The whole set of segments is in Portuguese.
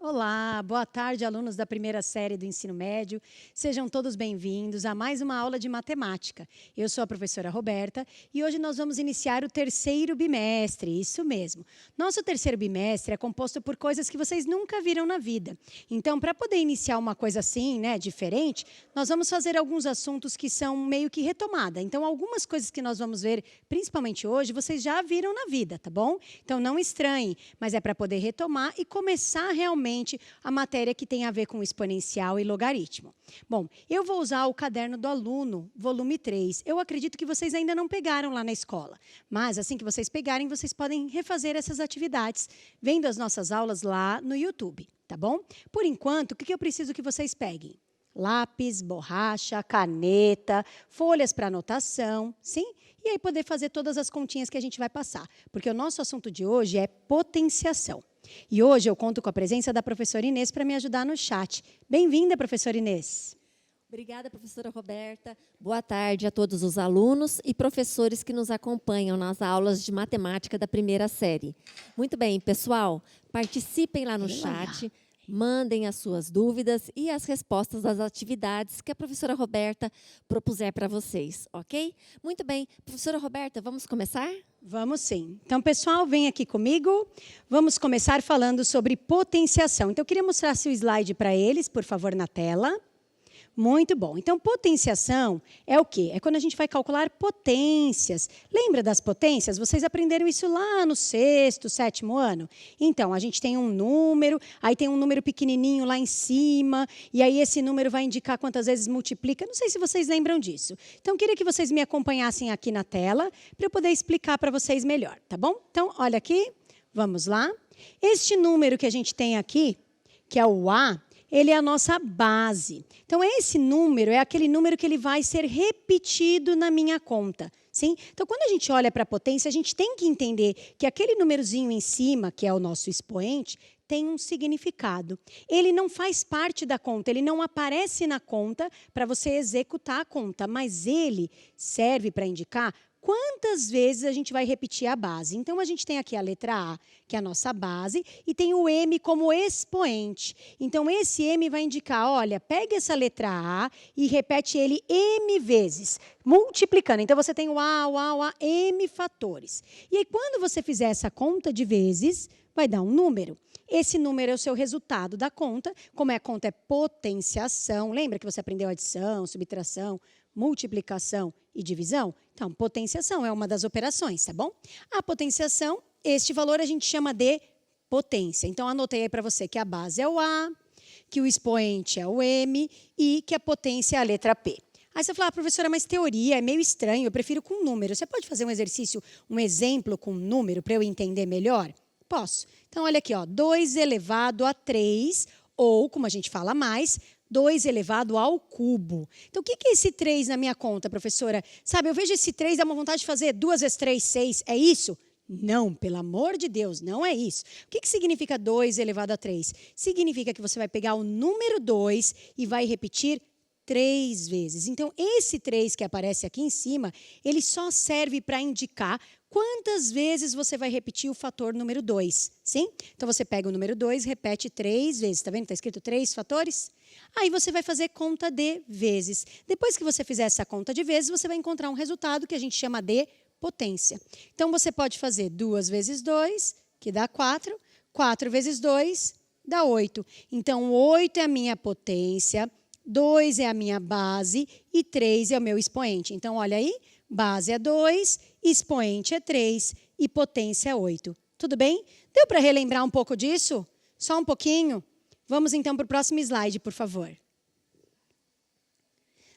Olá, boa tarde, alunos da primeira série do ensino médio. Sejam todos bem-vindos a mais uma aula de matemática. Eu sou a professora Roberta e hoje nós vamos iniciar o terceiro bimestre, isso mesmo. Nosso terceiro bimestre é composto por coisas que vocês nunca viram na vida. Então, para poder iniciar uma coisa assim, diferente, nós vamos fazer alguns assuntos que são meio que retomada. Então, algumas coisas que nós vamos ver, principalmente hoje, vocês já viram na vida, tá bom? Então, não estranhem, mas é para poder retomar e começar realmente a matéria que tem a ver com exponencial e logaritmo. Bom, eu vou usar o caderno do aluno, volume 3. Eu acredito que vocês ainda não pegaram lá na escola, mas assim que vocês pegarem, vocês podem refazer essas atividades, vendo as nossas aulas lá no YouTube, tá bom? Por enquanto, o que eu preciso que vocês peguem? Lápis, borracha, caneta, folhas para anotação, sim? E aí poder fazer todas as continhas que a gente vai passar, porque o nosso assunto de hoje é potenciação. E hoje eu conto com a presença da professora Inês para me ajudar no chat. Bem-vinda, professora Inês. Obrigada, professora Roberta. Boa tarde a todos os alunos e professores que nos acompanham nas aulas de matemática da primeira série. Muito bem, pessoal, participem lá no chat, mandem as suas dúvidas e as respostas das atividades que a professora Roberta propuser para vocês, ok? Muito bem, professora Roberta, vamos começar? Vamos sim. Então, pessoal, vem aqui comigo. Vamos começar falando sobre potenciação. Então, eu queria mostrar seu slide para eles, por favor, na tela. Muito bom. Então, potenciação é o quê? É quando a gente vai calcular potências. Lembra das potências? Vocês aprenderam isso lá no sexto, sétimo ano? Então, a gente tem um número, aí tem um número pequenininho lá em cima, e aí esse número vai indicar quantas vezes multiplica. Não sei se vocês lembram disso. Então, eu queria que vocês me acompanhassem aqui na tela, para eu poder explicar para vocês melhor, tá bom? Então, olha aqui, vamos lá. Este número que a gente tem aqui, que é o A, ele é a nossa base. Então, esse número é aquele número que ele vai ser repetido na minha conta. Sim? Então, quando a gente olha para a potência, a gente tem que entender que aquele númerozinho em cima, que é o nosso expoente, tem um significado. Ele não faz parte da conta, ele não aparece na conta para você executar a conta, mas ele serve para indicar quantas vezes a gente vai repetir a base. Então, a gente tem aqui a letra A, que é a nossa base, e tem o M como expoente. Então, esse M vai indicar, olha, pega essa letra A e repete ele M vezes, multiplicando. Então, você tem o A, M fatores. E aí, quando você fizer essa conta de vezes, vai dar um número. Esse número é o seu resultado da conta. Como a conta é potenciação, lembra que você aprendeu adição, subtração, multiplicação e divisão? Então, potenciação é uma das operações, tá bom? A potenciação, este valor a gente chama de potência. Então, anotei aí para você que a base é o A, que o expoente é o M e que a potência é a letra P. Aí você fala, professora, mas teoria é meio estranho, eu prefiro com número. Você pode fazer um exercício, um exemplo com número para eu entender melhor? Posso. Então, olha aqui, ó, 2 elevado a 3, ou, como a gente fala mais, 2 elevado ao cubo. Então, o que é esse 3 na minha conta, professora? Sabe, eu vejo esse 3, dá uma vontade de fazer 2 vezes 3, 6. É isso? Não, pelo amor de Deus, não é isso. O que significa 2 elevado a 3? Significa que você vai pegar o número 2 e vai repetir 3 vezes. Então, esse 3 que aparece aqui em cima, ele só serve para indicar quantas vezes você vai repetir o fator número 2, sim? Então, você pega o número 2, repete 3 vezes. Está vendo? Está escrito 3 fatores. Aí, você vai fazer conta de vezes. Depois que você fizer essa conta de vezes, você vai encontrar um resultado que a gente chama de potência. Então, você pode fazer 2 vezes 2, que dá 4. 4 vezes 2, dá 8. Então, 8 é a minha potência, 2 é a minha base e 3 é o meu expoente. Então, olha aí, base é 2, expoente é 3 e potência é 8. Tudo bem? Deu para relembrar um pouco disso? Só um pouquinho? Vamos, então, para o próximo slide, por favor.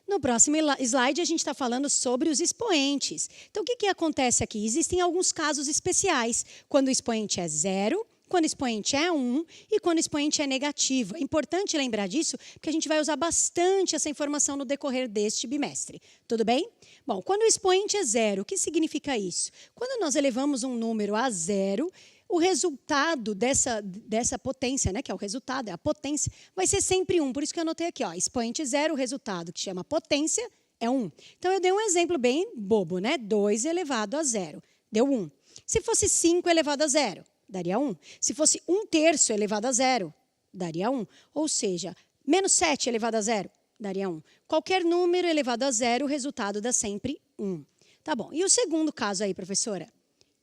No próximo slide, a gente está falando sobre os expoentes. Então, o que acontece aqui? Existem alguns casos especiais, quando o expoente é 0, quando o expoente é 1 e quando o expoente é negativo. É importante lembrar disso, porque a gente vai usar bastante essa informação no decorrer deste bimestre. Tudo bem? Bom, quando o expoente é 0, o que significa isso? Quando nós elevamos um número a 0, o resultado dessa potência, que é o resultado, é a potência, vai ser sempre 1. Por isso que eu anotei aqui, ó, expoente 0, o resultado, que chama potência, é 1. Então, eu dei um exemplo bem bobo, 2 elevado a 0, deu 1. Se fosse 5 elevado a 0, daria 1. Se fosse 1/3 elevado a 0, daria 1. Ou seja, menos 7 elevado a 0 daria 1. Qualquer número elevado a 0, o resultado dá sempre 1. Tá bom. E o segundo caso aí, professora?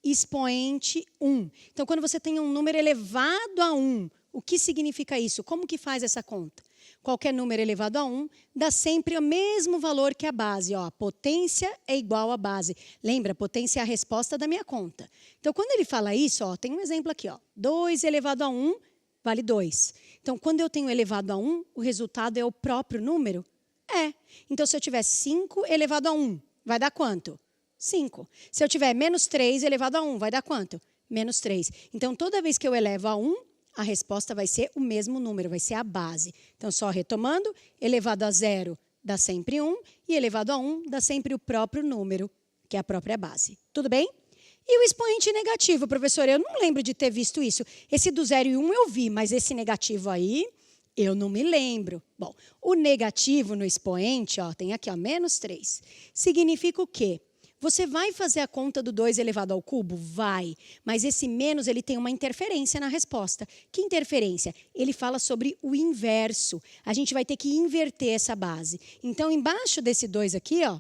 Expoente 1. Então, quando você tem um número elevado a 1, o que significa isso? Como que faz essa conta? Qualquer número elevado a 1 dá sempre o mesmo valor que a base. Ó, a potência é igual à base. Lembra, a potência é a resposta da minha conta. Então, quando ele fala isso, ó, tem um exemplo aqui. Ó, 2 elevado a 1 vale 2. Então, quando eu tenho elevado a 1, o resultado é o próprio número? É. Então, se eu tiver 5 elevado a 1, vai dar quanto? 5. Se eu tiver menos 3 elevado a 1, vai dar quanto? Menos 3. Então, toda vez que eu elevo a 1, a resposta vai ser o mesmo número, vai ser a base. Então, só retomando, elevado a 0 dá sempre 1, e elevado a 1 dá sempre o próprio número, que é a própria base. Tudo bem? E o expoente negativo, professora, eu não lembro de ter visto isso. Esse do 0 e 1 eu vi, mas esse negativo aí, eu não me lembro. Bom, o negativo no expoente, ó, tem aqui, ó, menos 3. Significa o quê? Você vai fazer a conta do 2 elevado ao cubo? Vai. Mas esse menos, ele tem uma interferência na resposta. Que interferência? Ele fala sobre o inverso. A gente vai ter que inverter essa base. Então, embaixo desse 2 aqui, ó,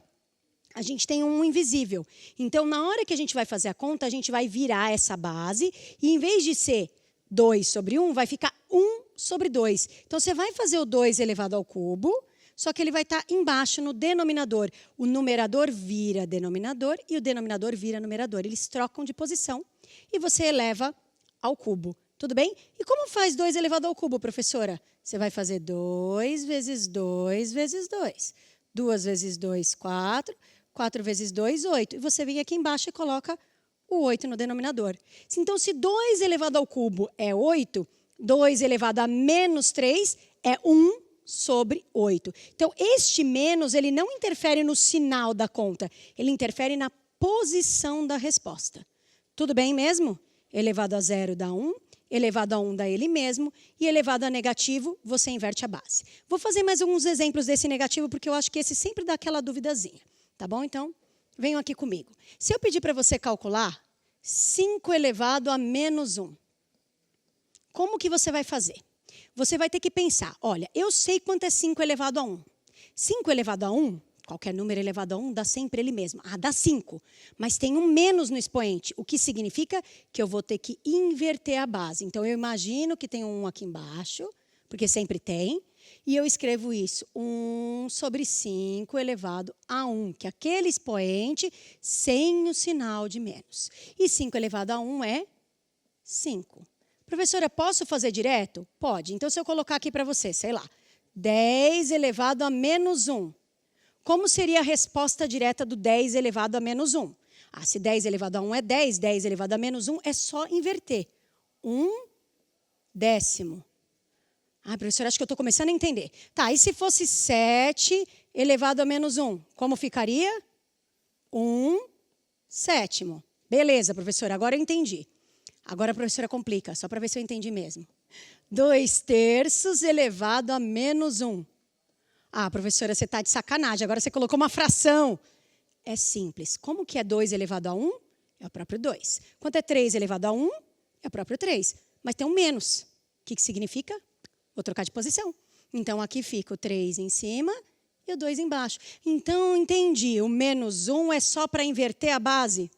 a gente tem um invisível. Então, na hora que a gente vai fazer a conta, a gente vai virar essa base e, em vez de ser 2 sobre 1, vai ficar 1 sobre 2. Então, você vai fazer o 2 elevado ao cubo, só que ele vai estar embaixo no denominador. O numerador vira denominador e o denominador vira numerador. Eles trocam de posição e você eleva ao cubo. Tudo bem? E como faz 2 elevado ao cubo, professora? Você vai fazer 2 vezes 2 vezes 2. 2 vezes 2, 4. 4 vezes 2, 8. E você vem aqui embaixo e coloca o 8 no denominador. Então, se 2 elevado ao cubo é 8, 2 elevado a menos 3 é 1 sobre 8. Então, este menos, ele não interfere no sinal da conta. Ele interfere na posição da resposta. Tudo bem mesmo? Elevado a 0 dá 1. Elevado a 1 dá ele mesmo. E elevado a negativo, você inverte a base. Vou fazer mais alguns exemplos desse negativo, porque eu acho que esse sempre dá aquela duvidazinha. Tá bom? Então, venham aqui comigo. Se eu pedir para você calcular 5 elevado a menos 1, como que você vai fazer? Você vai ter que pensar, olha, eu sei quanto é 5 elevado a 1. 5 elevado a 1, qualquer número elevado a 1, dá sempre ele mesmo. Ah, dá 5. Mas tem um menos no expoente, o que significa que eu vou ter que inverter a base. Então, eu imagino que tem um 1 aqui embaixo, porque sempre tem. E eu escrevo isso, 1 sobre 5 elevado a 1, que é aquele expoente sem o sinal de menos. E 5 elevado a 1 é 5. Professora, posso fazer direto? Pode. Então, se eu colocar aqui para você, sei lá, 10 elevado a menos 1. Como seria a resposta direta do 10 elevado a menos 1? Ah, se 10 elevado a 1 é 10, 10 elevado a menos 1 é só inverter. 1 décimo. Ah, professora, acho que eu estou começando a entender. Tá, e se fosse 7 elevado a menos 1? Como ficaria? 1 sétimo. Beleza, professora, agora eu entendi. Agora a professora complica, só para ver se eu entendi mesmo. 2 terços elevado a menos 1. Ah, professora, você está de sacanagem, agora você colocou uma fração. É simples. Como que é 2 elevado a 1? É o próprio 2. Quanto é 3 elevado a 1? É o próprio 3. Mas tem um menos. O que significa? Vou trocar de posição. Então, aqui fica o 3 em cima e o 2 embaixo. Então, entendi. O menos 1 é só para inverter a base?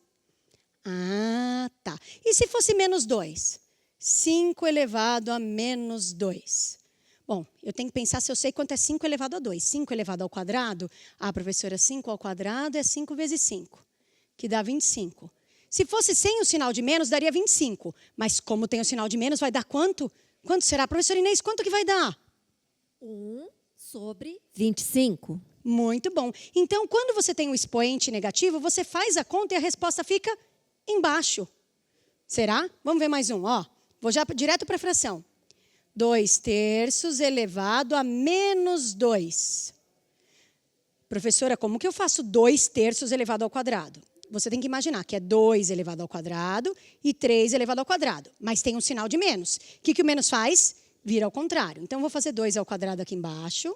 Ah, tá. E se fosse menos 2? 5 elevado a menos 2. Bom, eu tenho que pensar se eu sei quanto é 5 elevado a 2. 5 elevado ao quadrado? Ah, professora, 5 ao quadrado é 5 vezes 5, que dá 25. Se fosse sem o sinal de menos, daria 25. Mas como tem o sinal de menos, vai dar quanto? Quanto será? Professora Inês, quanto que vai dar? 1 sobre 25. Muito bom. Então, quando você tem um expoente negativo, você faz a conta e a resposta fica embaixo. Será? Vamos ver mais um. Ó, vou já direto para a fração. 2 terços elevado a menos 2. Professora, como que eu faço 2 terços elevado ao quadrado? Você tem que imaginar que é 2 elevado ao quadrado e 3 elevado ao quadrado. Mas tem um sinal de menos. O que o menos faz? Vira ao contrário. Então, vou fazer 2 ao quadrado aqui embaixo.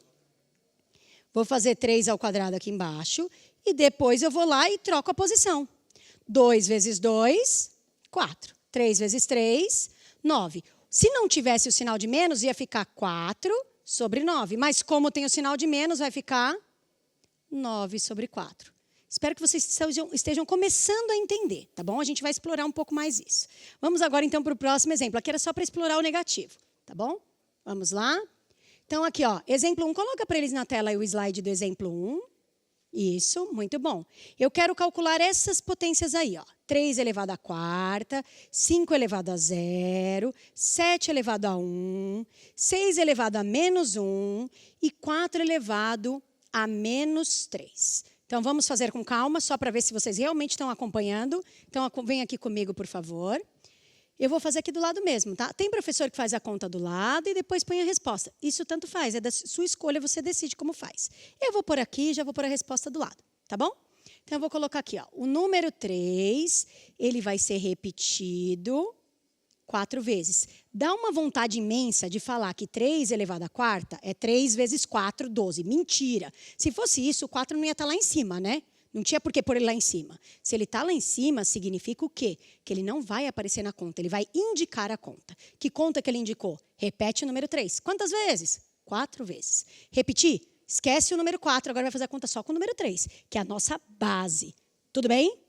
Vou fazer 3 ao quadrado aqui embaixo. E depois eu vou lá e troco a posição. 2 vezes 2, 4. 3 vezes 3, 9. Se não tivesse o sinal de menos, ia ficar 4 sobre 9. Mas como tem o sinal de menos, vai ficar 9 sobre 4. Espero que vocês estejam começando a entender, tá bom? A gente vai explorar um pouco mais isso. Vamos agora, então, para o próximo exemplo. Aqui era só para explorar o negativo, tá bom? Vamos lá? Então, aqui, ó, exemplo 1. Coloca para eles na tela aí o slide do exemplo 1. Isso, muito bom. Eu quero calcular essas potências aí, ó. 3 elevado à quarta, 5 elevado a 0, 7 elevado a 1, 6 elevado a menos 1 e 4 elevado a menos 3. Então, vamos fazer com calma, só para ver se vocês realmente estão acompanhando. Então, vem aqui comigo, por favor. Eu vou fazer aqui do lado mesmo, tá? Tem professor que faz a conta do lado e depois põe a resposta. Isso tanto faz, é da sua escolha, você decide como faz. Eu vou pôr aqui e já vou pôr a resposta do lado, tá bom? Então, eu vou colocar aqui, ó, o número 3, ele vai ser repetido 4 vezes. Dá uma vontade imensa de falar que 3 elevado à quarta é 3 vezes 4, 12. Mentira. Se fosse isso, o 4 não ia estar lá em cima, né? Não tinha por que pôr ele lá em cima. Se ele está lá em cima, significa o quê? Que ele não vai aparecer na conta, ele vai indicar a conta. Que conta que ele indicou? Repete o número 3. Quantas vezes? 4 vezes. Repetir? Esquece o número 4, agora vai fazer a conta só com o número 3, que é a nossa base. Tudo bem?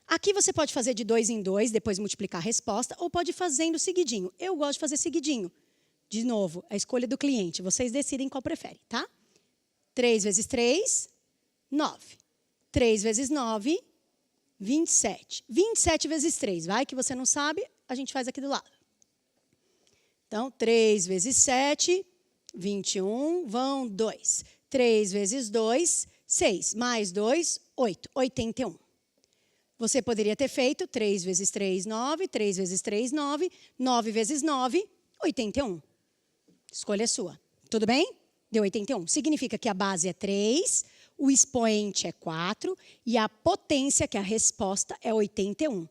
Aqui você pode fazer de 2 em 2, depois multiplicar a resposta, ou pode ir fazendo seguidinho. Eu gosto de fazer seguidinho. De novo, a escolha do cliente. Vocês decidem qual prefere, tá? 3 vezes 3, 9. 3 vezes 9, 27. 27 vezes 3, vai que você não sabe, a gente faz aqui do lado. Então, 3 vezes 7, 21, vão 2. 3 vezes 2, 6. Mais 2, 8. 81. Você poderia ter feito 3 vezes 3, 9. 3 vezes 3, 9. 9 vezes 9, 81. Escolha sua. Tudo bem? Deu 81. Significa que a base é 3, o expoente é 4 e a potência, que é a resposta, é 81.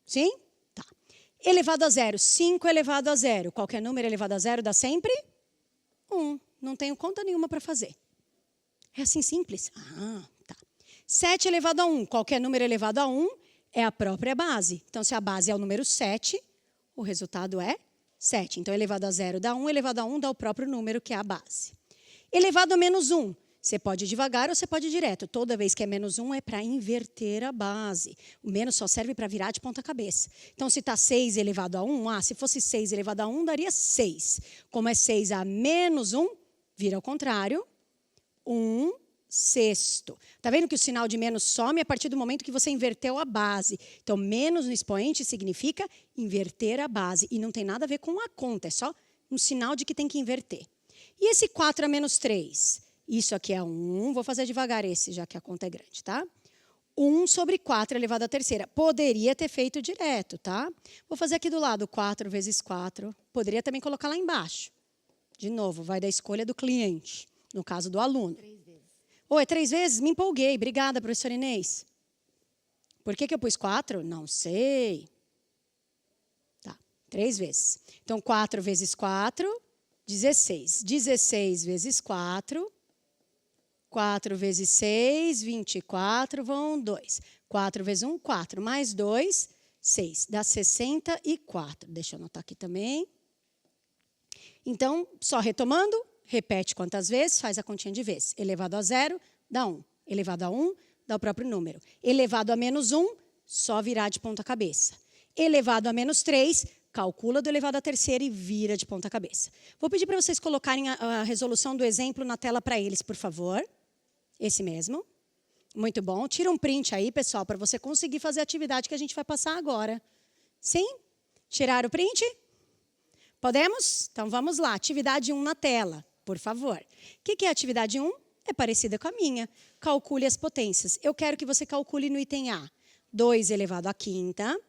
Sim? Tá. Elevado a 0. 5 elevado a 0. Qualquer número elevado a 0 dá sempre 1. Não tenho conta nenhuma para fazer. É assim simples? Ah, tá. 7 elevado a 1. Qualquer número elevado a 1 é a própria base. Então, se a base é o número 7, o resultado é 7. Então, elevado a 0 dá 1, elevado a 1 dá o próprio número, que é a base. Elevado a menos 1. Você pode ir devagar ou você pode ir direto. Toda vez que é menos 1 é para inverter a base. O menos só serve para virar de ponta cabeça. Então, se está 6 elevado a 1, se fosse 6 elevado a 1, daria 6. Como é 6 a menos 1, vira ao contrário, 1 sexto. Está vendo que o sinal de menos some a partir do momento que você inverteu a base. Então, menos no expoente significa inverter a base. E não tem nada a ver com a conta, é só um sinal de que tem que inverter. E esse 4 a menos 3? Isso aqui é 1. Vou fazer devagar esse, já que a conta é grande, tá? 1 sobre 4 elevado à terceira. Poderia ter feito direto, tá? Vou fazer aqui do lado 4 vezes 4. Poderia também colocar lá embaixo. De novo, vai da escolha do cliente, no caso do aluno. 3 vezes. Oh, é 3 vezes? Me empolguei. Obrigada, professora Inês. Por que eu pus 4? Não sei. Tá, 3 vezes. Então, 4 vezes 4, 16. 16 vezes 4... 4 vezes 6, 24, vão 2. 4 vezes 1, 4. Mais 2, 6. Dá 64. Deixa eu anotar aqui também. Então, só retomando, repete quantas vezes, faz a continha de vezes. Elevado a 0, dá 1. Elevado a 1, dá o próprio número. Elevado a menos 1, só virar de ponta cabeça. Elevado a menos 3, calcula do elevado à terceira e vira de ponta cabeça. Vou pedir para vocês colocarem a resolução do exemplo na tela para eles, por favor. Esse mesmo. Muito bom. Tira um print aí, pessoal, para você conseguir fazer a atividade que a gente vai passar agora. Sim? Tirar o print? Podemos? Então, vamos lá. Atividade 1 na tela, por favor. O que é a atividade 1? É parecida com a minha. Calcule as potências. Eu quero que você calcule no item A, 2 elevado à quinta.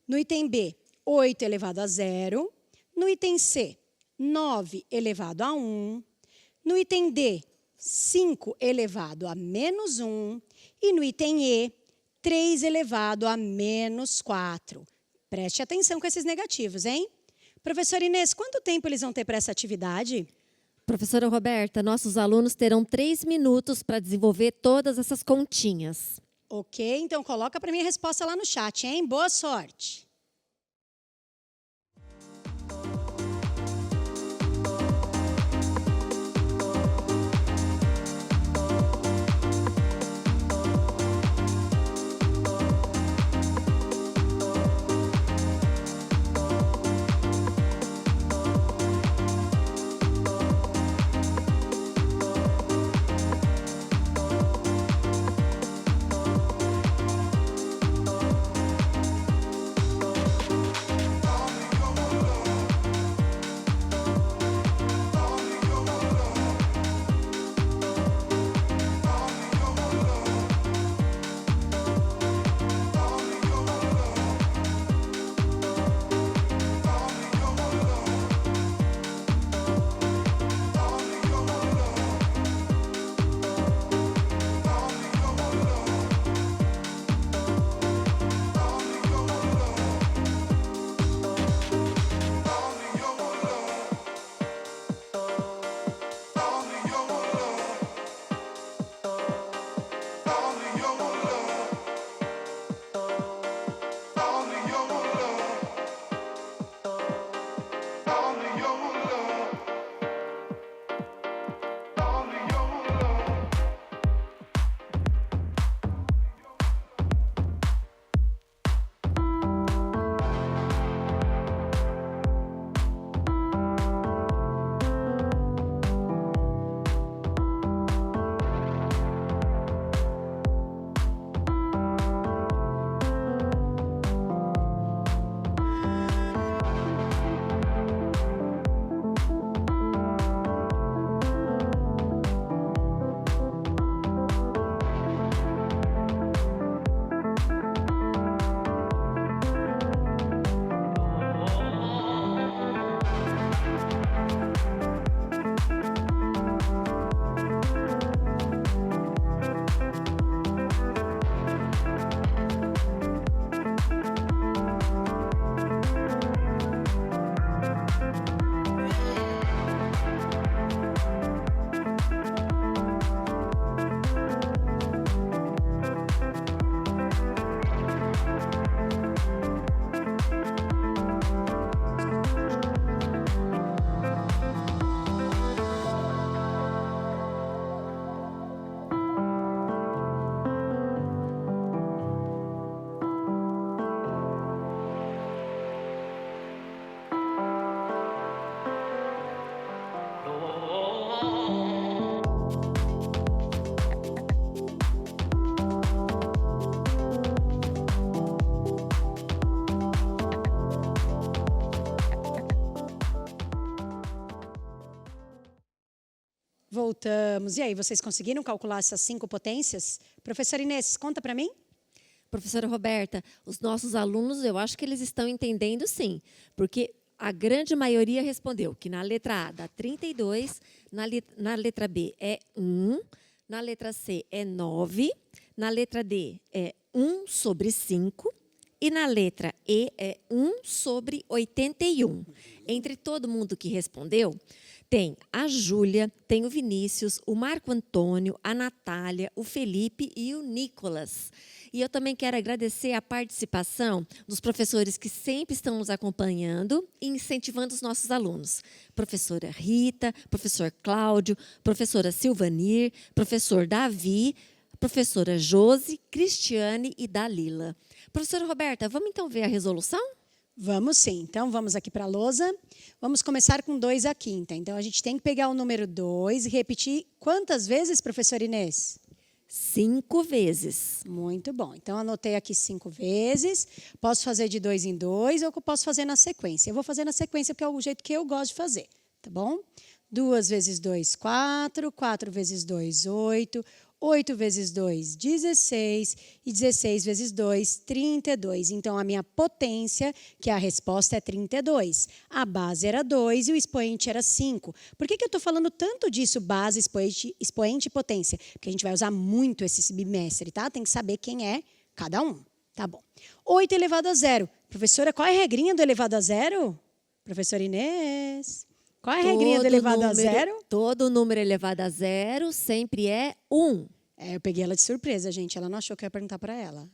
No item B, 8 elevado a 0. No item C, 9 elevado a 1. No item D, 5 elevado a menos 1. E no item E, 3 elevado a menos 4. Preste atenção com esses negativos, hein? Professora Inês, quanto tempo eles vão ter para essa atividade? Professora Roberta, nossos alunos terão 3 minutos para desenvolver todas essas continhas. Ok, então coloca para mim a resposta lá no chat, hein? Boa sorte! Voltamos. E aí, vocês conseguiram calcular essas 5 potências? Professora Inês, conta para mim. Professora Roberta, os nossos alunos, eu acho que eles estão entendendo sim, porque a grande maioria respondeu que na letra A dá 32, na letra B é 1, na letra C é 9, na letra D é 1 sobre 5 e na letra E é 1 sobre 81. Entre todo mundo que respondeu, tem a Júlia, tem o Vinícius, o Marco Antônio, a Natália, o Felipe e o Nicolas. E eu também quero agradecer a participação dos professores que sempre estão nos acompanhando e incentivando os nossos alunos. Professora Rita, professor Cláudio, professora Silvanir, professor Davi, professora Josi, Cristiane e Dalila. Professora Roberta, vamos então ver a resolução? Vamos sim. Então, vamos aqui para a lousa. Vamos começar com 2 à quinta. Então, a gente tem que pegar o número 2 e repetir quantas vezes, professora Inês? 5 vezes. Muito bom. Então, anotei aqui 5 vezes. Posso fazer de 2 em 2 ou posso fazer na sequência. Eu vou fazer na sequência porque é o jeito que eu gosto de fazer, tá bom? 2 vezes 2, 4. 4 vezes 2, 8. 8 vezes 2, 16. E 16 vezes 2, 32. Então, a minha potência, que a resposta é 32. A base era 2 e o expoente era 5. Por que eu estou falando tanto disso, base, expoente e potência? Porque a gente vai usar muito esse bimestre, tá? Tem que saber quem é cada um. Tá bom. 8 elevado a 0. Professora, qual é a regrinha do elevado a 0? Professora Inês. Qual é a regrinha do elevado a 0? Todo número elevado a 0 sempre é 1. Eu peguei ela de surpresa, gente. Ela não achou que eu ia perguntar para ela.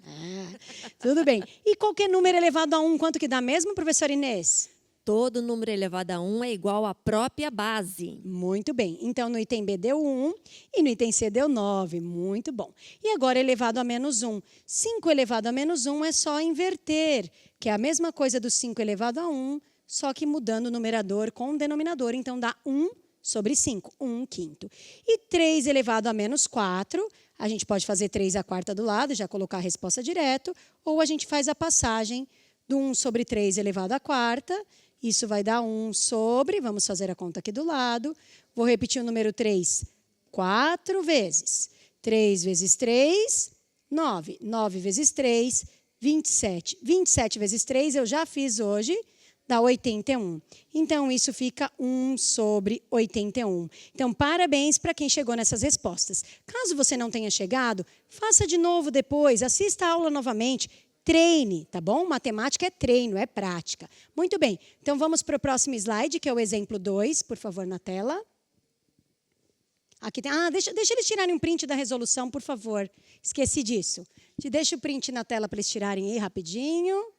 Tudo bem. E qualquer número elevado a 1, quanto que dá mesmo, professora Inês? Todo número elevado a 1 é igual à própria base. Muito bem. Então, no item B deu 1 e no item C deu 9. Muito bom. E agora, elevado a menos 1. 5 elevado a menos 1 é só inverter, que é a mesma coisa do 5 elevado a 1, só que mudando o numerador com o denominador. Então, dá 1 sobre 5, 1 quinto. E 3 elevado a menos 4, a gente pode fazer 3 à quarta do lado, já colocar a resposta direto, ou a gente faz a passagem do 1 sobre 3 elevado à quarta, isso vai dar 1 sobre, vamos fazer a conta aqui do lado, vou repetir o número 3 4 vezes. 3 vezes 3, 9. 9 vezes 3, 27. 27 vezes 3 eu já fiz hoje, dá 81. Então, isso fica 1 sobre 81. Então, parabéns para quem chegou nessas respostas. Caso você não tenha chegado, faça de novo depois, assista a aula novamente, treine, tá bom? Matemática é treino, é prática. Muito bem, então vamos para o próximo slide, que é o exemplo 2, por favor, na tela. Aqui tem, deixa eles tirarem um print da resolução, por favor. Esqueci disso. Deixa o print na tela para eles tirarem aí rapidinho.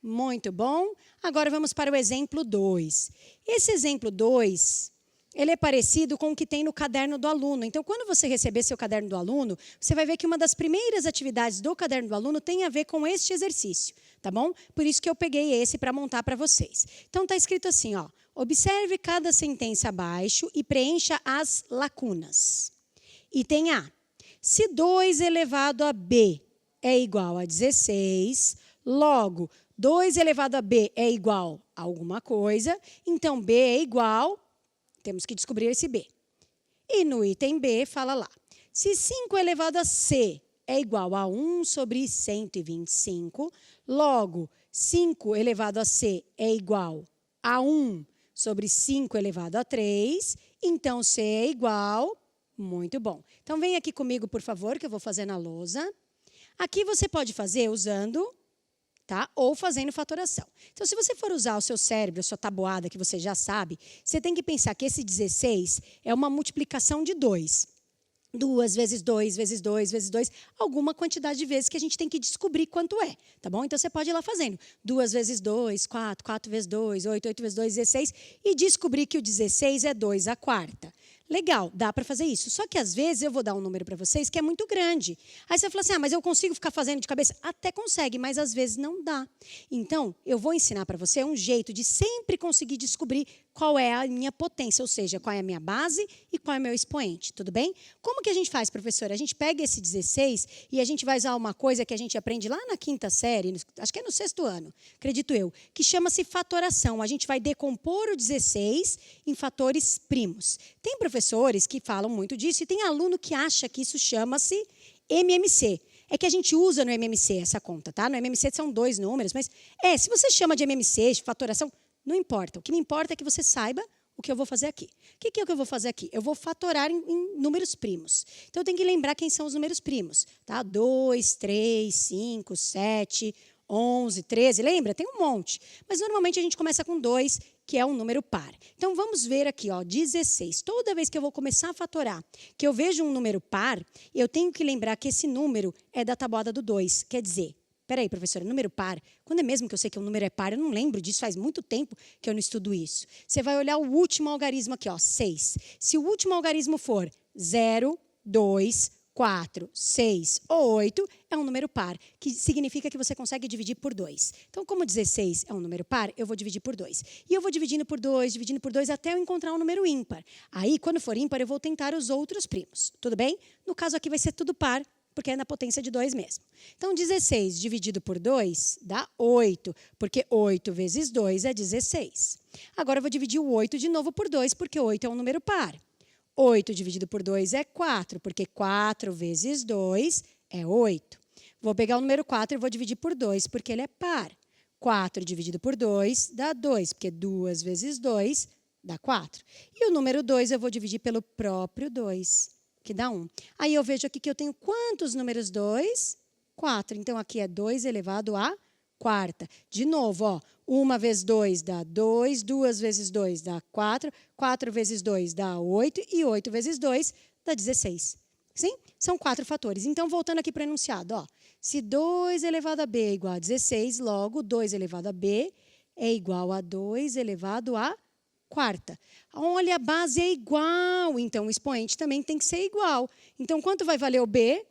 Muito bom. Agora vamos para o exemplo 2. Esse exemplo 2, ele é parecido com o que tem no caderno do aluno. Então, quando você receber seu caderno do aluno, você vai ver que uma das primeiras atividades do caderno do aluno tem a ver com este exercício, tá bom? Por isso que eu peguei esse para montar para vocês. Então, está escrito assim, ó. Observe cada sentença abaixo e preencha as lacunas. Item A. Se 2 elevado a B é igual a 16, logo, 2 elevado a B é igual a alguma coisa, então B é igual, temos que descobrir esse B. E no item B, fala lá, se 5 elevado a C é igual a 1 sobre 125, logo, 5 elevado a C é igual a 1 sobre 5 elevado a 3, então C é igual, muito bom. Então, vem aqui comigo, por favor, que eu vou fazer na lousa. Aqui você pode fazer usando... Tá? Ou fazendo fatoração. Então, se você for usar o seu cérebro, a sua tabuada, que você já sabe, você tem que pensar que esse 16 é uma multiplicação de 2. 2 vezes 2, vezes 2, vezes 2, alguma quantidade de vezes que a gente tem que descobrir quanto é, tá bom? Então, você pode ir lá fazendo. 2 vezes 2, 4, 4 vezes 2, 8, 8 vezes 2, 16, e descobrir que o 16 é 2 à quarta. Legal, dá para fazer isso. Só que, às vezes, eu vou dar um número para vocês que é muito grande. Aí você vai falar assim, mas eu consigo ficar fazendo de cabeça? Até consegue, mas, às vezes, não dá. Então, eu vou ensinar para você um jeito de sempre conseguir descobrir qual é a minha potência, ou seja, qual é a minha base e qual é o meu expoente, tudo bem? Como que a gente faz, professora? A gente pega esse 16 e a gente vai usar uma coisa que a gente aprende lá na 5ª série, acho que é no 6º ano, acredito eu, que chama-se fatoração. A gente vai decompor o 16 em fatores primos. Tem professores que falam muito disso e tem aluno que acha que isso chama-se MMC. É que a gente usa no MMC essa conta, tá? No MMC são 2 números, mas se você chama de MMC, de fatoração, não importa. O que me importa é que você saiba o que eu vou fazer aqui. O que é o que eu vou fazer aqui? Eu vou fatorar em números primos. Então, eu tenho que lembrar quem são os números primos. Tá? 2, 3, 5, 7, 11, 13. Lembra? Tem um monte. Mas, normalmente, a gente começa com 2, que é um número par. Então, vamos ver aqui, ó, 16. Toda vez que eu vou começar a fatorar, que eu vejo um número par, eu tenho que lembrar que esse número é da tabuada do 2. Quer dizer, peraí, professora, número par, quando é mesmo que eu sei que o número é par, eu não lembro disso, faz muito tempo que eu não estudo isso. Você vai olhar o último algarismo aqui, ó, 6. Se o último algarismo for 0, 2, 4, 6 ou 8, é um número par, que significa que você consegue dividir por 2. Então, como 16 é um número par, eu vou dividir por 2. E eu vou dividindo por 2, até eu encontrar um número ímpar. Aí, quando for ímpar, eu vou tentar os outros primos. Tudo bem? No caso aqui vai ser tudo par, porque é na potência de 2 mesmo. Então, 16 dividido por 2 dá 8, porque 8 vezes 2 é 16. Agora, eu vou dividir o 8 de novo por 2, porque 8 é um número par. 8 dividido por 2 é 4, porque 4 vezes 2 é 8. Vou pegar o número 4 e vou dividir por 2, porque ele é par. 4 dividido por 2 dá 2, porque 2 vezes 2 dá 4. E o número 2 eu vou dividir pelo próprio 2. Que dá 1. Aí eu vejo aqui que eu tenho quantos números 2? 4. Então, aqui é 2 elevado à quarta. De novo, ó, 1 vezes 2 dá 2, 2 vezes 2 dá 4, 4 vezes 2 dá 8 e 8 vezes 2 dá 16. Sim? São 4 fatores. Então, voltando aqui para o enunciado, ó, se 2 elevado a b é igual a 16, logo 2 elevado a b é igual a 2 elevado a quarta. Olha, a base é igual, então o expoente também tem que ser igual. Então, quanto vai valer o B?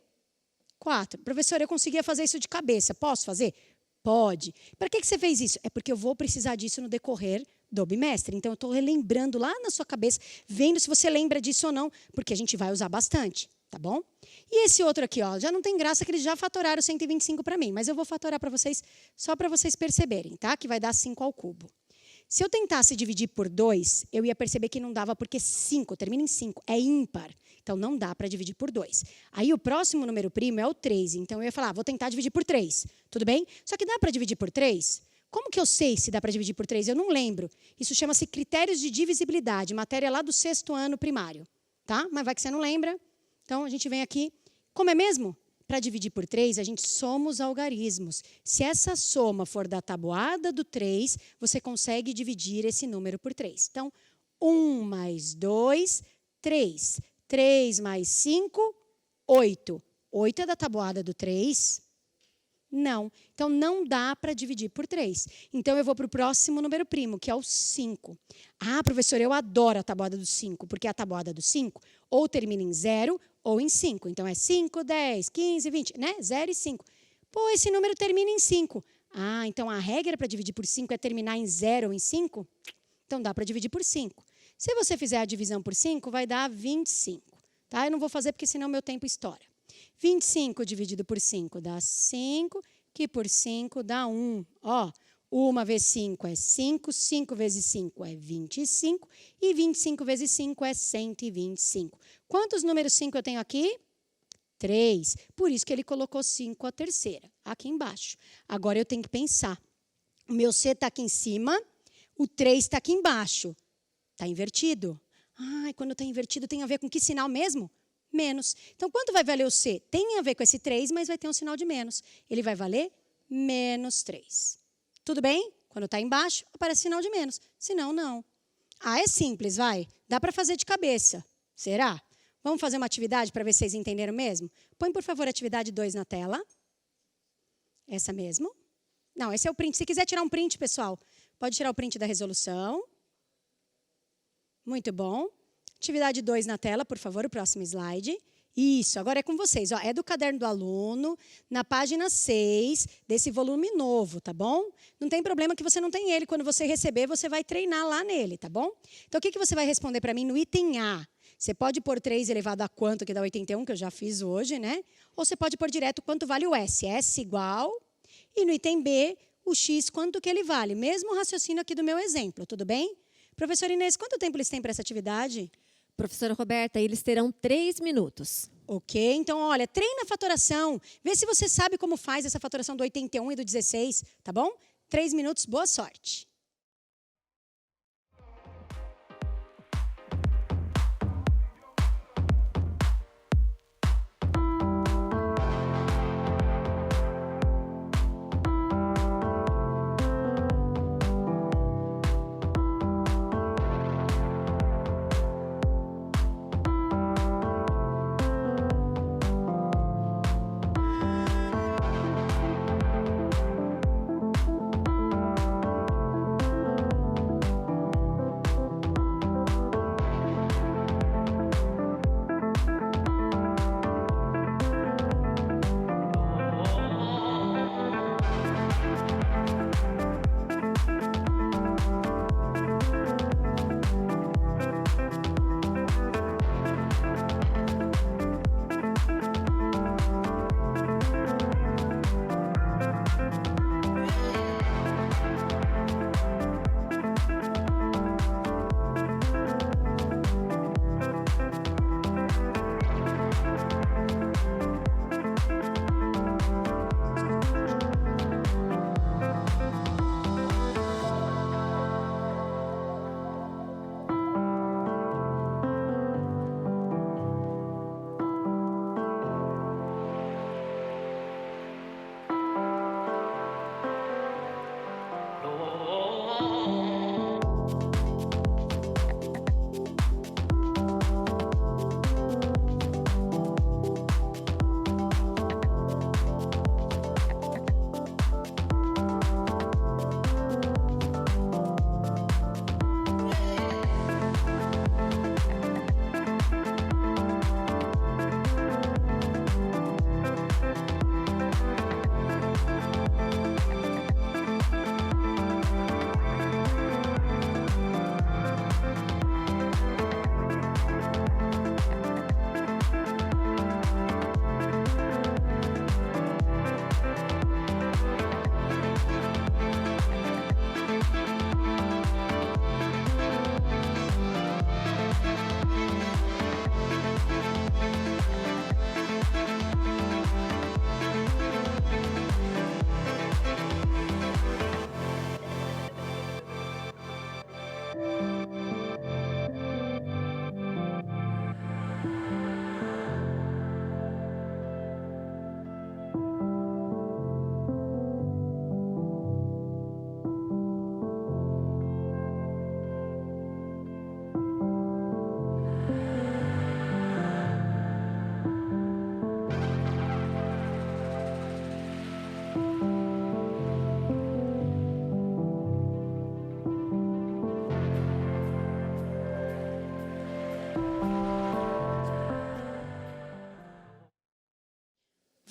4. Professora, eu conseguia fazer isso de cabeça. Posso fazer? Pode. Para que você fez isso? É porque eu vou precisar disso no decorrer do bimestre. Então, eu estou relembrando lá na sua cabeça, vendo se você lembra disso ou não, porque a gente vai usar bastante, tá bom? E esse outro aqui, ó, já não tem graça que eles já fatoraram 125 para mim, mas eu vou fatorar para vocês, só para vocês perceberem, tá? Que vai dar 5 ao cubo. Se eu tentasse dividir por 2, eu ia perceber que não dava, porque 5, termina em 5, é ímpar. Então, não dá para dividir por 2. Aí, o próximo número primo é o 3. Então, eu ia falar, vou tentar dividir por 3. Tudo bem? Só que dá para dividir por 3? Como que eu sei se dá para dividir por 3? Eu não lembro. Isso chama-se critérios de divisibilidade, matéria lá do 6º ano primário. Tá? Mas vai que você não lembra. Então, a gente vem aqui. Como é mesmo? Para dividir por 3, a gente soma os algarismos. Se essa soma for da tabuada do 3, você consegue dividir esse número por 3. Então, 1 mais 2, 3. 3 mais 5, 8. 8 é da tabuada do 3? Não. Então, não dá para dividir por 3. Então, eu vou para o próximo número primo, que é o 5. Ah, professora, eu adoro a tabuada do 5, porque a tabuada do 5 ou termina em 0 ou em 5. Então, é 5, 10, 15, 20, né? 0 e 5. Pô, esse número termina em 5. Ah, então a regra para dividir por 5 é terminar em 0 ou em 5? Então, dá para dividir por 5. Se você fizer a divisão por 5, vai dar 25. Tá? Eu não vou fazer porque senão meu tempo estoura. 25 dividido por 5 dá 5, que por 5 dá 1. Ó, 1 vezes 5 é 5, 5 vezes 5 é 25, e 25 vezes 5 é 125. Quantos números 5 eu tenho aqui? 3. Por isso que ele colocou 5 a terceira, aqui embaixo. Agora eu tenho que pensar. O meu C está aqui em cima, o 3 está aqui embaixo. Está invertido. Ah, quando está invertido tem a ver com que sinal mesmo? Menos. Então, quanto vai valer o C? Tem a ver com esse 3, mas vai ter um sinal de menos. Ele vai valer menos 3. Tudo bem? Quando está embaixo, aparece sinal de menos. Senão, não. Ah, é simples, vai. Dá para fazer de cabeça. Será? Vamos fazer uma atividade para ver se vocês entenderam mesmo? Põe, por favor, a atividade 2 na tela. Essa mesmo. Não, esse é o print. Se quiser tirar um print, pessoal, pode tirar o print da resolução. Muito bom. Atividade 2 na tela, por favor, o próximo slide. Isso, agora é com vocês. Ó, é do caderno do aluno, na página 6 desse volume novo, tá bom? Não tem problema que você não tem ele. Quando você receber, você vai treinar lá nele, tá bom? Então, o que você vai responder para mim no item A? Você pode pôr 3 elevado a quanto, que dá 81, que eu já fiz hoje, né? Ou você pode pôr direto quanto vale o S. S igual. E no item B, o X, quanto que ele vale. Mesmo raciocínio aqui do meu exemplo, tudo bem? Professora Inês, quanto tempo eles têm para essa atividade? Professora Roberta, eles terão 3 minutos. Ok, então, olha, treina a fatoração. Vê se você sabe como faz essa fatoração do 81 e do 16, tá bom? 3 minutos, boa sorte.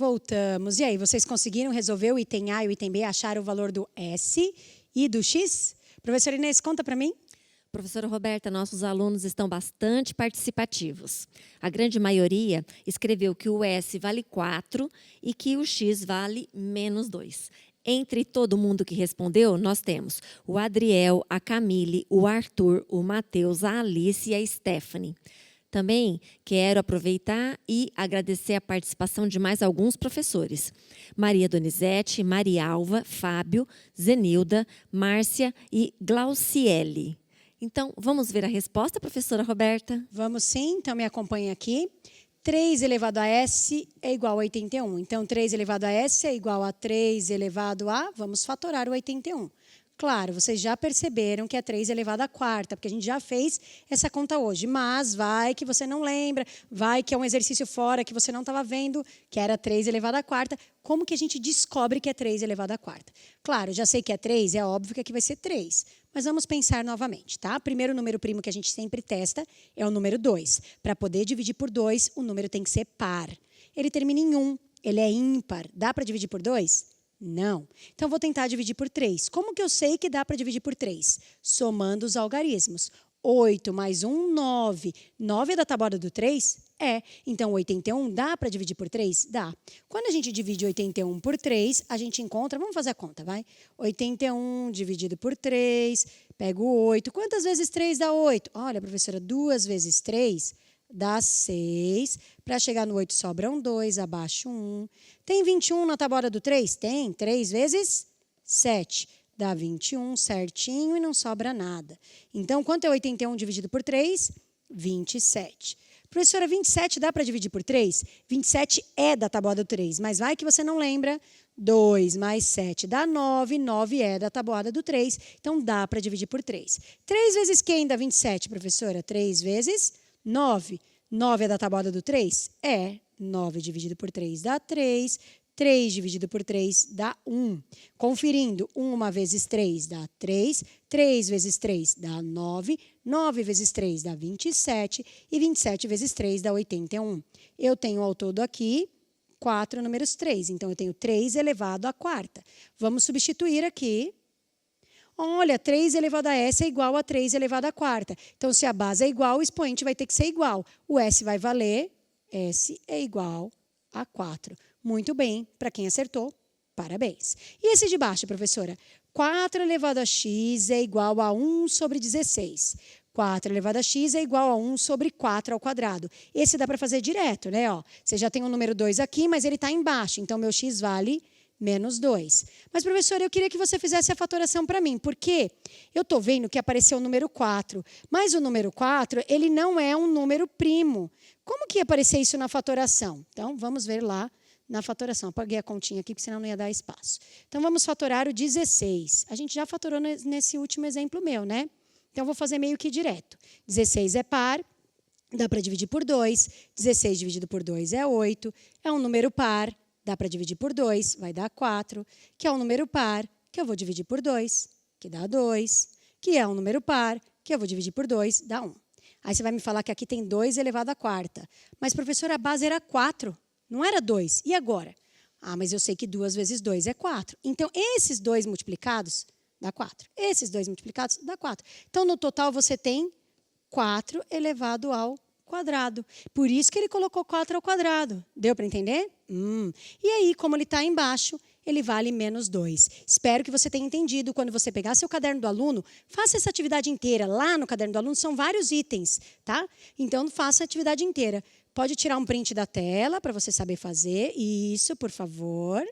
Voltamos. E aí, vocês conseguiram resolver o item A e o item B, achar o valor do S e do X? Professora Inês, conta para mim. Professora Roberta, nossos alunos estão bastante participativos. A grande maioria escreveu que o S vale 4 e que o X vale menos 2. Entre todo mundo que respondeu, nós temos o Adriel, a Camille, o Arthur, o Matheus, a Alice e a Stephanie. Também quero aproveitar e agradecer a participação de mais alguns professores. Maria Donizete, Maria Alva, Fábio, Zenilda, Márcia e Glauciele. Então, vamos ver a resposta, professora Roberta? Vamos sim, então me acompanhe aqui. 3 elevado a S é igual a 81. Então, 3 elevado a S é igual a 3 elevado a... Vamos fatorar o 81. Claro, vocês já perceberam que é 3 elevado à quarta, porque a gente já fez essa conta hoje. Mas vai que você não lembra, vai que é um exercício fora que você não estava vendo, que era 3 elevado à quarta. Como que a gente descobre que é 3 elevado à quarta? Claro, já sei que é 3, é óbvio que aqui vai ser 3. Mas vamos pensar novamente, tá? Primeiro número primo que a gente sempre testa é o número 2. Para poder dividir por 2, o número tem que ser par. Ele termina em 1, ele é ímpar. Dá para dividir por 2? Não. Então, vou tentar dividir por 3. Como que eu sei que dá para dividir por 3? Somando os algarismos. 8 mais 1, 9. 9 é da tabuada do 3? É. Então, 81 dá para dividir por 3? Dá. Quando a gente divide 81 por 3, a gente encontra... Vamos fazer a conta, vai? 81 dividido por 3, pego 8. Quantas vezes 3 dá 8? Olha, professora, 2 vezes 3... dá 6. Para chegar no 8 sobram 2, abaixo 1. Tem 21 na tabuada do 3? Tem. 3 vezes 7. Dá 21 certinho e não sobra nada. Então, quanto é 81 dividido por 3? 27. Professora, 27 dá para dividir por 3? 27 é da tabuada do 3, mas vai que você não lembra. 2 mais 7 dá 9, 9 é da tabuada do 3, então dá para dividir por 3. 3 vezes quem dá 27, professora? 3 vezes 9. 9 é da tabuada do 3? É. 9 dividido por 3 dá 3. 3 dividido por 3 dá 1. Conferindo, 1 vezes 3 dá 3. 3 vezes 3 dá 9. 9 vezes 3 dá 27. E 27 vezes 3 dá 81. Eu tenho ao todo aqui 4 números 3. Então, eu tenho 3 elevado à quarta. Vamos substituir aqui. Olha, 3 elevado a S é igual a 3 elevado à quarta. Então, se a base é igual, o expoente vai ter que ser igual. O S vai valer, S é igual a 4. Muito bem, para quem acertou, parabéns. E esse de baixo, professora? 4 elevado a x é igual a 1 sobre 16. 4 elevado a x é igual a 1 sobre 4 ao quadrado. Esse dá para fazer direto, né? Ó, você já tem o número 2 aqui, mas ele está embaixo. Então, meu x vale menos 2. Mas, professora, eu queria que você fizesse a fatoração para mim, porque eu estou vendo que apareceu o número 4, mas o número 4, ele não é um número primo. Como que ia aparecer isso na fatoração? Então, vamos ver lá na fatoração. Apaguei a continha aqui, porque senão não ia dar espaço. Então, vamos fatorar o 16. A gente já fatorou nesse último exemplo meu, né? Então, vou fazer meio que direto. 16 é par, dá para dividir por 2. 16 dividido por 2 é 8. É um número par. Dá para dividir por 2, vai dar 4, que é um número par, que eu vou dividir por 2, que dá 2, que é um número par, que eu vou dividir por 2, dá 1. Aí você vai me falar que aqui tem 2 elevado à quarta. Mas, professora, a base era 4, não era 2. E agora? Ah, mas eu sei que 2 vezes 2 é 4. Então, esses 2 multiplicados dá 4. Esses 2 multiplicados dá 4. Então, no total, você tem 4 elevado ao quadrado. Por isso que ele colocou 4 ao quadrado. Deu para entender? E aí, como ele está embaixo, ele vale menos 2. Espero que você tenha entendido. Quando você pegar seu caderno do aluno, faça essa atividade inteira. Lá no caderno do aluno são vários itens, tá? Então, faça a atividade inteira. Pode tirar um print da tela para você saber fazer. Isso, por favor.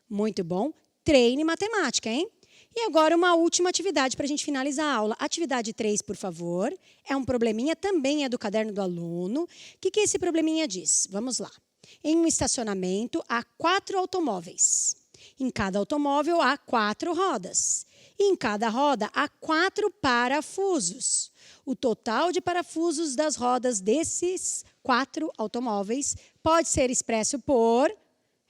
Muito bom. Treine matemática, hein? E agora, uma última atividade para a gente finalizar a aula. Atividade 3, por favor. É um probleminha, também é do caderno do aluno. O que esse probleminha diz? Vamos lá. Em um estacionamento, há 4 automóveis. Em cada automóvel, há 4 rodas. E em cada roda, há 4 parafusos. O total de parafusos das rodas desses 4 automóveis pode ser expresso por...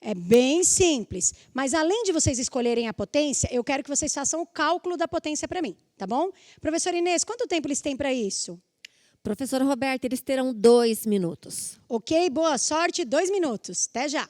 É bem simples, mas além de vocês escolherem a potência, eu quero que vocês façam o cálculo da potência para mim, tá bom? Professora Inês, quanto tempo eles têm para isso? Professora Roberta, eles terão 2 minutos. Ok, boa sorte, 2 minutos. Até já.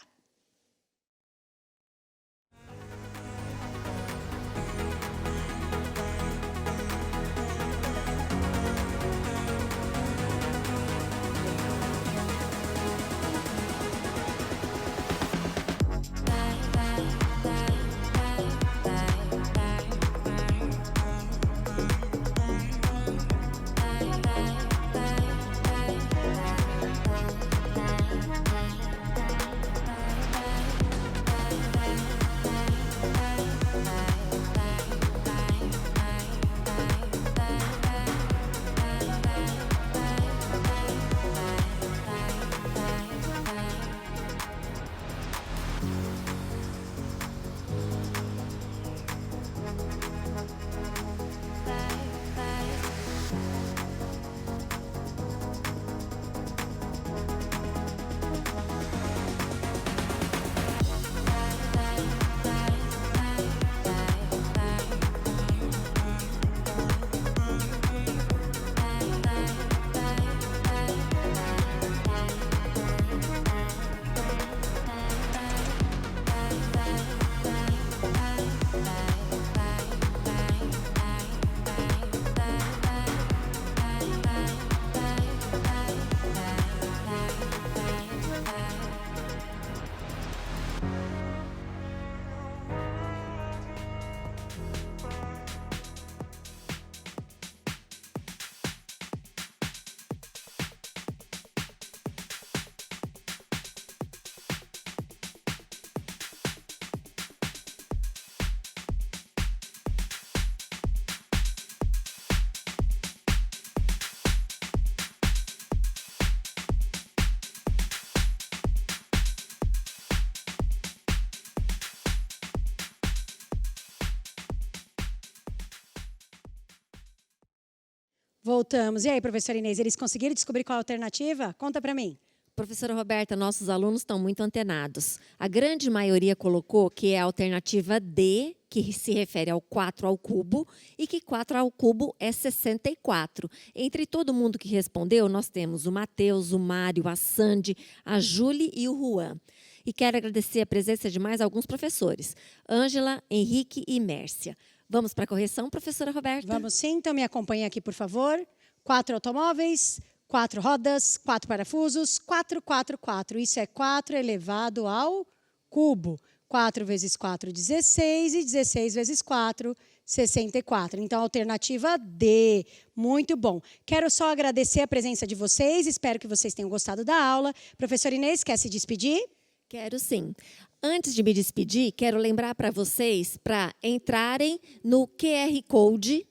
Voltamos. E aí, professora Inês, eles conseguiram descobrir qual a alternativa? Conta para mim. Professora Roberta, nossos alunos estão muito antenados. A grande maioria colocou que é a alternativa D, que se refere ao 4 ao cubo, e que 4 ao cubo é 64. Entre todo mundo que respondeu, nós temos o Matheus, o Mário, a Sandy, a Júlia e o Juan. E quero agradecer a presença de mais alguns professores, Ângela, Henrique e Mércia. Vamos para a correção, professora Roberta? Vamos sim, então me acompanhe aqui, por favor. 4 automóveis, 4 rodas, 4 parafusos, 4, 4, 4. Isso é 4 elevado ao cubo. 4 vezes 4, 16, e 16 vezes 4, 64. Então, alternativa D. Muito bom. Quero só agradecer a presença de vocês, espero que vocês tenham gostado da aula. Professora Inês, quer se despedir? Quero sim. Antes de me despedir, quero lembrar para vocês para entrarem no QR Code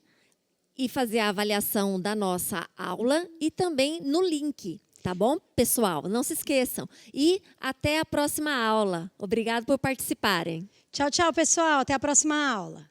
e fazer a avaliação da nossa aula e também no link, tá bom, pessoal? Não se esqueçam. E até a próxima aula. Obrigado por participarem. Tchau, tchau, pessoal. Até a próxima aula.